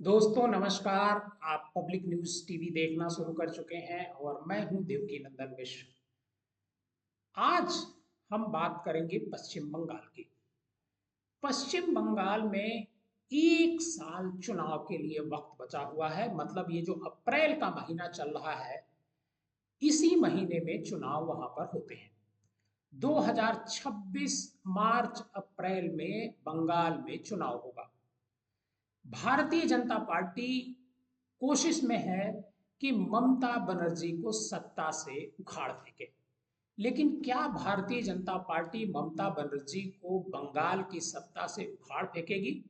दोस्तों नमस्कार। आप पब्लिक न्यूज टीवी देखना शुरू कर चुके हैं और मैं हूं देवकी नंदन मिश्र। आज हम बात करेंगे पश्चिम बंगाल की। पश्चिम बंगाल में एक साल चुनाव के लिए वक्त बचा हुआ है। मतलब ये जो अप्रैल का महीना चल रहा है, इसी महीने में चुनाव वहां पर होते हैं। 2026 मार्च अप्रैल में बंगाल में चुनाव होगा। भारतीय जनता पार्टी कोशिश में है कि ममता बनर्जी को सत्ता से उखाड़ फेंके। लेकिन क्या भारतीय जनता पार्टी ममता बनर्जी को बंगाल की सत्ता से उखाड़ फेंकेगी?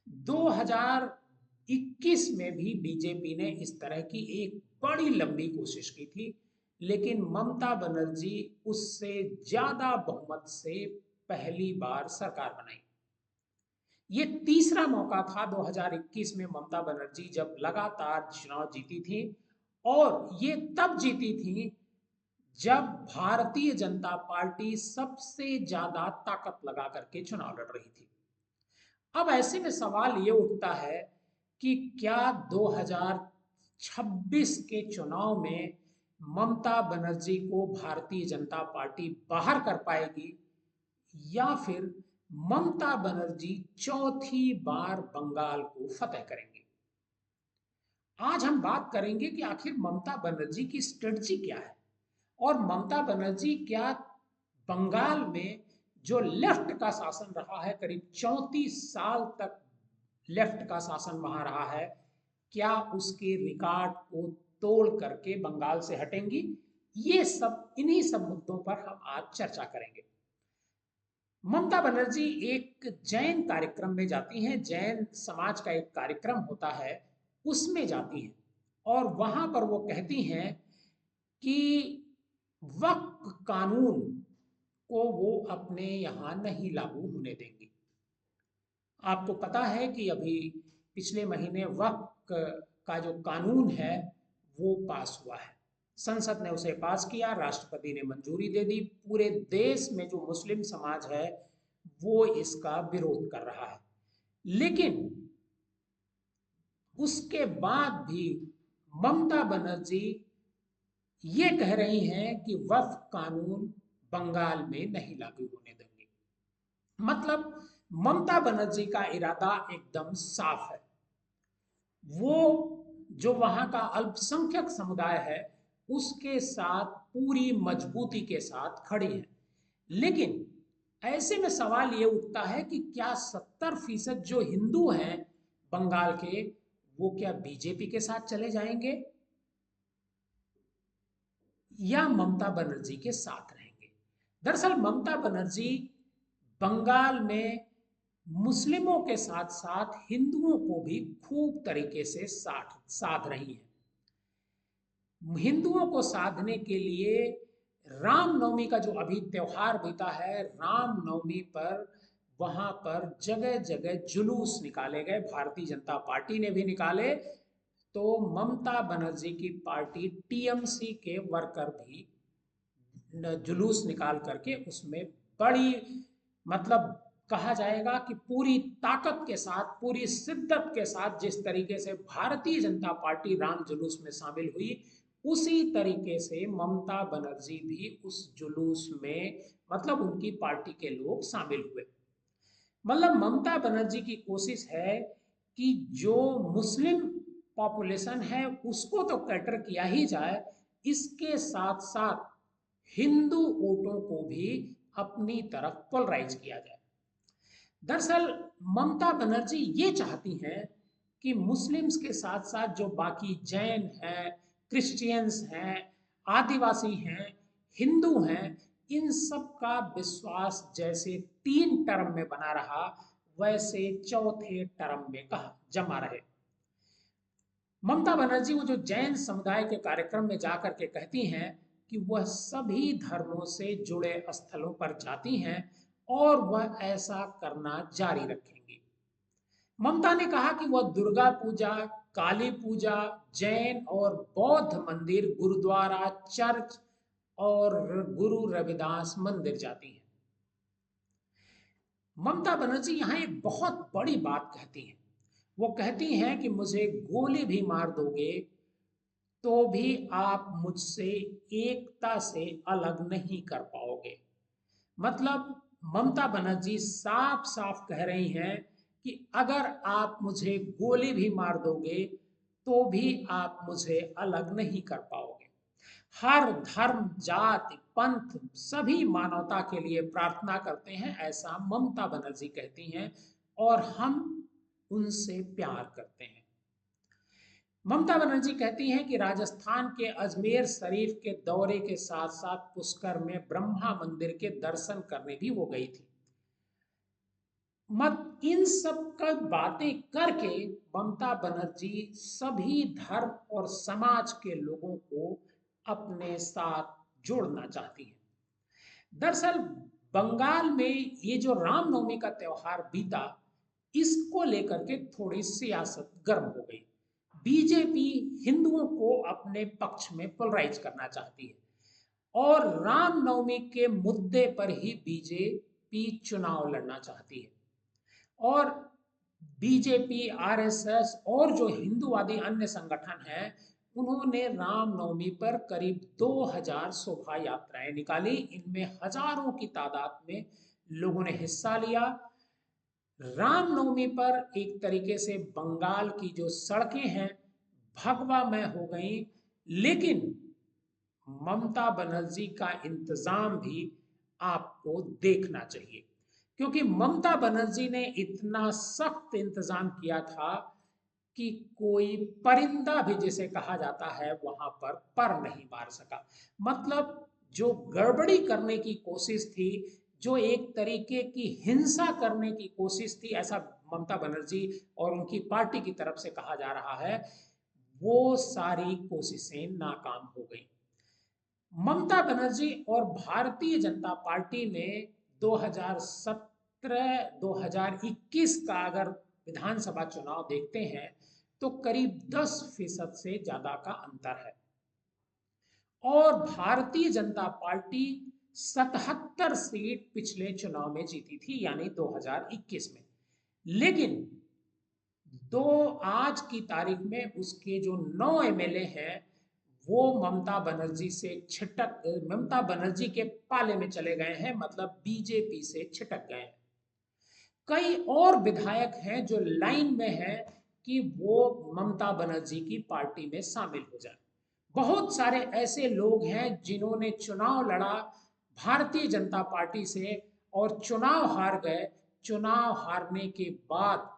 2021 में भी बीजेपी ने इस तरह की एक बड़ी लंबी कोशिश की थी, लेकिन ममता बनर्जी उससे ज्यादा बहुमत से पहली बार सरकार बनाई। ये तीसरा मौका था 2021 में ममता बनर्जी जब लगातार चुनाव जीती थी, और ये तब जीती थी जब भारतीय जनता पार्टी सबसे ज्यादा ताकत लगा करके चुनाव लड़ रही थी। अब ऐसे में सवाल ये उठता है कि क्या 2026 के चुनाव में ममता बनर्जी को भारतीय जनता पार्टी बाहर कर पाएगी, या फिर ममता बनर्जी चौथी बार बंगाल को फतेह करेंगे? आज हम बात करेंगे कि आखिर ममता बनर्जी की स्ट्रेटजी क्या है, और ममता बनर्जी क्या बंगाल में जो लेफ्ट का शासन रहा है, करीब 34 साल तक लेफ्ट का शासन वहां रहा है, क्या उसके रिकॉर्ड को तोड़ करके बंगाल से हटेंगी? ये सब, इन्हीं सब मुद्दों पर हम आज चर्चा करेंगे। ममता बनर्जी एक जैन कार्यक्रम में जाती हैं। जैन समाज का एक कार्यक्रम होता है, उसमें जाती हैं, और वहां पर वो कहती हैं कि वक्फ कानून को वो अपने यहां नहीं लागू होने देंगी। आपको पता है कि अभी पिछले महीने वक्फ का जो कानून है वो पास हुआ है। संसद ने उसे पास किया, राष्ट्रपति ने मंजूरी दे दी। पूरे देश में जो मुस्लिम समाज है वो इसका विरोध कर रहा है, लेकिन उसके बाद भी ममता बनर्जी ये कह रही हैं कि वक्फ कानून बंगाल में नहीं लागू होने देंगे। मतलब ममता बनर्जी का इरादा एकदम साफ है। वो जो वहां का अल्पसंख्यक समुदाय है उसके साथ पूरी मजबूती के साथ खड़ी है। लेकिन ऐसे में सवाल ये उठता है कि क्या 70% जो हिंदू हैं बंगाल के, वो क्या बीजेपी के साथ चले जाएंगे या ममता बनर्जी के साथ रहेंगे? दरअसल ममता बनर्जी बंगाल में मुस्लिमों के साथ साथ हिंदुओं को भी खूब तरीके से साध रही है। हिंदुओं को साधने के लिए रामनवमी का जो अभी त्योहार बीता है, रामनवमी पर वहां पर जगह जगह जुलूस निकाले गए। भारतीय जनता पार्टी ने भी निकाले, तो ममता बनर्जी की पार्टी टीएमसी के वर्कर भी जुलूस निकाल करके उसमें बड़ी, मतलब कहा जाएगा कि पूरी ताकत के साथ, पूरी शिद्दत के साथ जिस तरीके से भारतीय जनता पार्टी राम जुलूस में शामिल हुई, उसी तरीके से ममता बनर्जी भी उस जुलूस में, मतलब उनकी पार्टी के लोग शामिल हुए। मतलब ममता बनर्जी की कोशिश है कि जो मुस्लिम पॉपुलेशन है उसको तो कैटर किया ही जाए, इसके साथ साथ हिंदू वोटों को भी अपनी तरफ पोलराइज किया जाए। दरअसल ममता बनर्जी ये चाहती हैं कि मुस्लिम्स के साथ साथ जो बाकी जैन हैं, क्रिश्चियंस हैं, आदिवासी हैं, हिंदू हैं, इन सब का विश्वास जैसे 3 टर्म में बना रहा, वैसे चौथे टर्म में कहा जमा रहे। ममता बनर्जी वो जो जैन समुदाय के कार्यक्रम में जाकर के कहती हैं कि वह सभी धर्मों से जुड़े स्थलों पर जाती हैं और वह ऐसा करना जारी रखेंगी। ममता ने कहा कि वह दुर्गा पूजा, काली पूजा, जैन और बौद्ध मंदिर, गुरुद्वारा, चर्च और गुरु रविदास मंदिर जाती हैं। ममता बनर्जी यहां एक बहुत बड़ी बात कहती हैं। वो कहती हैं कि मुझे गोली भी मार दोगे तो भी आप मुझसे एकता से अलग नहीं कर पाओगे। मतलब ममता बनर्जी साफ साफ कह रही हैं कि अगर आप मुझे गोली भी मार दोगे तो भी आप मुझे अलग नहीं कर पाओगे। हर धर्म जाति पंथ सभी मानवता के लिए प्रार्थना करते हैं, ऐसा ममता बनर्जी कहती हैं, और हम उनसे प्यार करते हैं। ममता बनर्जी कहती हैं कि राजस्थान के अजमेर शरीफ के दौरे के साथ साथ पुष्कर में ब्रह्मा मंदिर के दर्शन करने भी वो गई थी। मत इन सब का बातें करके ममता बनर्जी सभी धर्म और समाज के लोगों को अपने साथ जोड़ना चाहती है। दरअसल बंगाल में ये जो रामनवमी का त्योहार बीता, इसको लेकर के थोड़ी सियासत गर्म हो गई। बीजेपी हिंदुओं को अपने पक्ष में पोलराइज करना चाहती है और रामनवमी के मुद्दे पर ही बीजेपी चुनाव लड़ना चाहती है। और बीजेपी, आरएसएस और जो हिंदूवादी अन्य संगठन हैं, उन्होंने रामनवमी पर करीब 2000 शोभा यात्राएं निकाली। इनमें हजारों की तादाद में लोगों ने हिस्सा लिया। रामनवमी पर एक तरीके से बंगाल की जो सड़कें हैं भगवामय हो गई। लेकिन ममता बनर्जी का इंतजाम भी आपको देखना चाहिए, क्योंकि ममता बनर्जी ने इतना सख्त इंतजाम किया था कि कोई परिंदा भी जिसे कहा जाता है वहां पर नहीं मार सका। मतलब जो गड़बड़ी करने की कोशिश थी, जो एक तरीके की हिंसा करने की कोशिश थी, ऐसा ममता बनर्जी और उनकी पार्टी की तरफ से कहा जा रहा है, वो सारी कोशिशें नाकाम हो गई। ममता बनर्जी और भारतीय जनता पार्टी ने 2017-2021 का अगर विधानसभा चुनाव देखते हैं तो करीब 10% से ज्यादा का अंतर है। और भारतीय जनता पार्टी 77 सीट पिछले चुनाव में जीती थी, यानी 2021 में। लेकिन दो आज की तारीख में उसके जो 9 एमएलए हैं वो ममता बनर्जी के पाले में चले गए हैं, मतलब बीजेपी से छिटक गए हैं। कई और विधायक हैं जो लाइन में हैं कि वो ममता बनर्जी की पार्टी में शामिल हो जाए। बहुत सारे ऐसे लोग हैं जिन्होंने चुनाव लड़ा भारतीय जनता पार्टी से और चुनाव हार गए। चुनाव हारने के बाद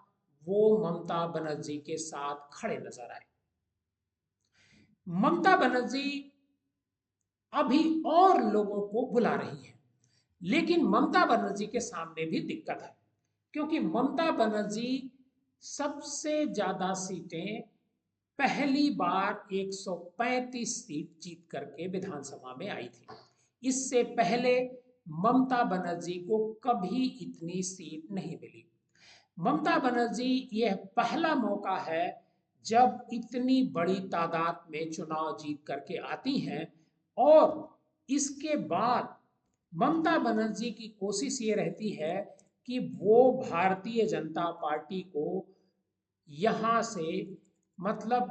वो ममता बनर्जी के साथ खड़े नजर आए। ममता बनर्जी अभी और लोगों को बुला रही है, लेकिन ममता बनर्जी के सामने भी दिक्कत है, क्योंकि ममता बनर्जी सबसे ज्यादा सीटें पहली बार 135 सीट जीत करके विधानसभा में आई थी। इससे पहले ममता बनर्जी को कभी इतनी सीट नहीं मिली। ममता बनर्जी यह पहला मौका है जब इतनी बड़ी तादाद में चुनाव जीत करके आती हैं। और इसके बाद ममता बनर्जी की कोशिश ये रहती है कि वो भारतीय जनता पार्टी को यहां से मतलब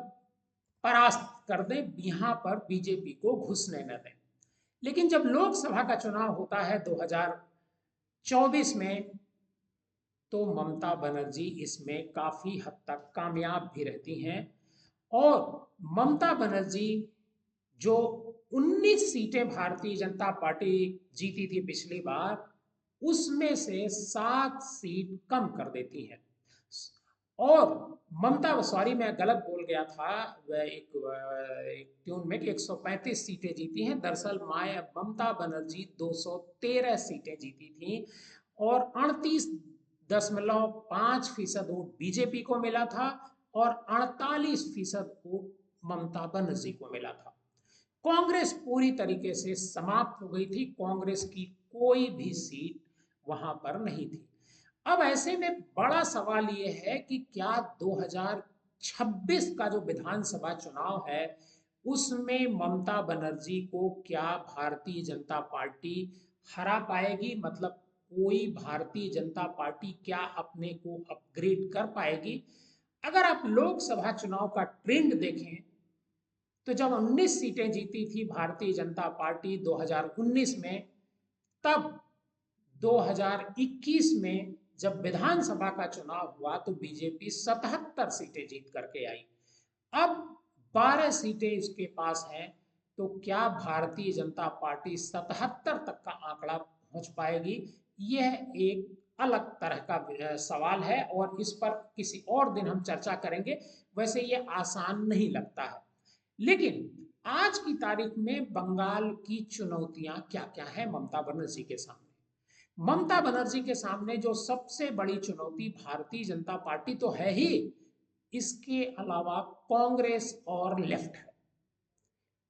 परास्त कर दे, यहां पर बीजेपी को घुसने न दें। लेकिन जब लोकसभा का चुनाव होता है 2024 में, तो ममता बनर्जी इसमें काफी हद तक कामयाब भी रहती हैं। और ममता बनर्जी जो 19 सीटें भारतीय जनता पार्टी जीती थी पिछली बार, उसमें से 7 सीट कम कर देती है। और ममता, सॉरी मैं गलत बोल गया था, वह एक ट्यून में कि 135 सीटें जीती हैं। दरअसल ममता बनर्जी 213 सीटें जीती थी और 38.5% वोट बीजेपी को मिला था और 48% वोट ममता बनर्जी को मिला था। कांग्रेस पूरी तरीके से समाप्त हो गई थी, कांग्रेस की कोई भी सीट वहां पर नहीं थी। अब ऐसे में बड़ा सवाल यह है कि क्या 2026 का जो विधानसभा चुनाव है उसमें ममता बनर्जी को क्या भारतीय जनता पार्टी हरा पाएगी? मतलब कोई भारतीय जनता पार्टी क्या अपने को अपग्रेड कर पाएगी? अगर आप लोकसभा चुनाव का ट्रेंड देखें तो जब 19 सीटें जीती थी भारतीय जनता पार्टी 2019 में, तब 2021 में जब विधानसभा का चुनाव हुआ तो बीजेपी 77 सीटें जीत करके आई। अब 12 सीटें इसके पास हैं, तो क्या भारतीय जनता पार्टी 77 तक का आंकड़ा पहुंच पाएगी? यह एक अलग तरह का सवाल है और इस पर किसी और दिन हम चर्चा करेंगे। वैसे ये आसान नहीं लगता है, लेकिन आज की तारीख में बंगाल की चुनौतियां क्या क्या है ममता बनर्जी के सामने? ममता बनर्जी के सामने जो सबसे बड़ी चुनौती भारतीय जनता पार्टी तो है ही, इसके अलावा कांग्रेस और लेफ्ट है।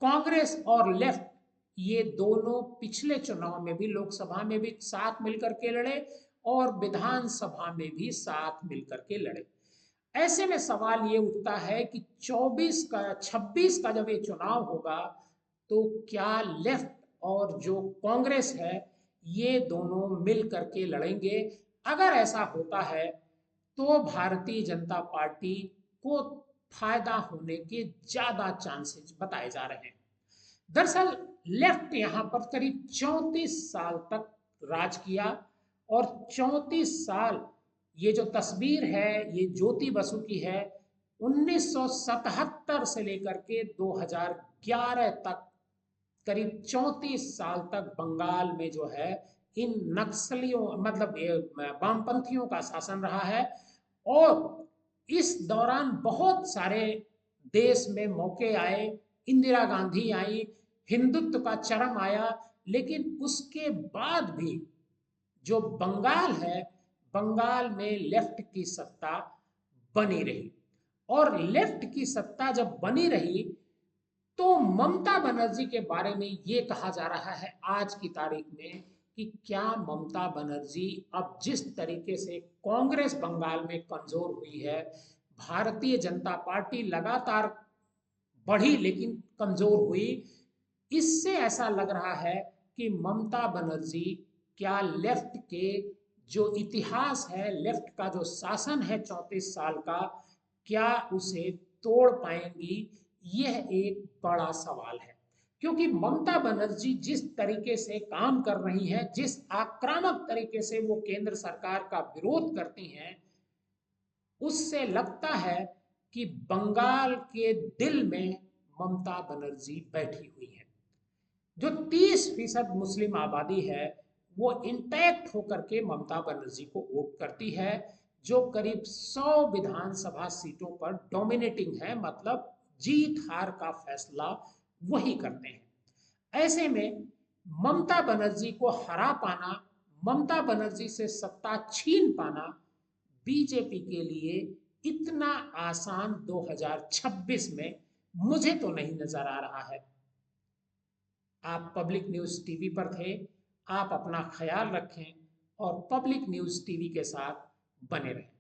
कांग्रेस और लेफ्ट ये दोनों पिछले चुनाव में भी, लोकसभा में भी साथ मिलकर के लड़े और विधानसभा में भी साथ मिलकर के लड़े। ऐसे में सवाल ये उठता है कि 26 का जब ये चुनाव होगा तो क्या लेफ्ट और जो कांग्रेस है ये दोनों मिल करके लड़ेंगे? अगर ऐसा होता है तो भारतीय जनता पार्टी को फायदा होने के ज्यादा चांसेस बताए जा रहे हैं। दरअसल लेफ्ट यहां पर करीब 34 साल तक राज किया और 34 साल, ये जो तस्वीर है ये ज्योति बसु की है, 1977 से लेकर के 2011 तक करीब 34 साल तक बंगाल में जो है इन नक्सलियों मतलब वामपंथियों का शासन रहा है। और इस दौरान बहुत सारे देश में मौके आए, इंदिरा गांधी आई, हिंदुत्व का चरम आया, लेकिन उसके बाद भी जो बंगाल है, बंगाल में लेफ्ट की सत्ता बनी रही। और लेफ्ट की सत्ता जब बनी रही तो ममता बनर्जी के बारे में ये कहा जा रहा है आज की तारीख में कि क्या ममता बनर्जी अब जिस तरीके से कांग्रेस बंगाल में कमजोर हुई है, भारतीय जनता पार्टी लगातार बढ़ी लेकिन कमजोर हुई, इससे ऐसा लग रहा है कि ममता बनर्जी क्या लेफ्ट के जो इतिहास है, लेफ्ट का जो शासन है 34 साल का, क्या उसे तोड़ पाएंगी? यह एक बड़ा सवाल है, क्योंकि ममता बनर्जी जिस तरीके से काम कर रही हैं, जिस आक्रामक तरीके से वो केंद्र सरकार का विरोध करती हैं, उससे लगता है कि बंगाल के दिल में ममता बनर्जी बैठी हुई है। जो 30% मुस्लिम आबादी है वो इंटैक्ट होकर के ममता बनर्जी को वोट करती है, जो करीब 100 विधानसभा सीटों पर डोमिनेटिंग है, मतलब जीत हार का फैसला वही करते हैं। ऐसे में ममता बनर्जी को हरा पाना, ममता बनर्जी से सत्ता छीन पाना बीजेपी के लिए इतना आसान 2026 में मुझे तो नहीं नजर आ रहा है। आप पब्लिक न्यूज़ टीवी पर थे, आप अपना ख्याल रखें और पब्लिक न्यूज़ टीवी के साथ बने रहें।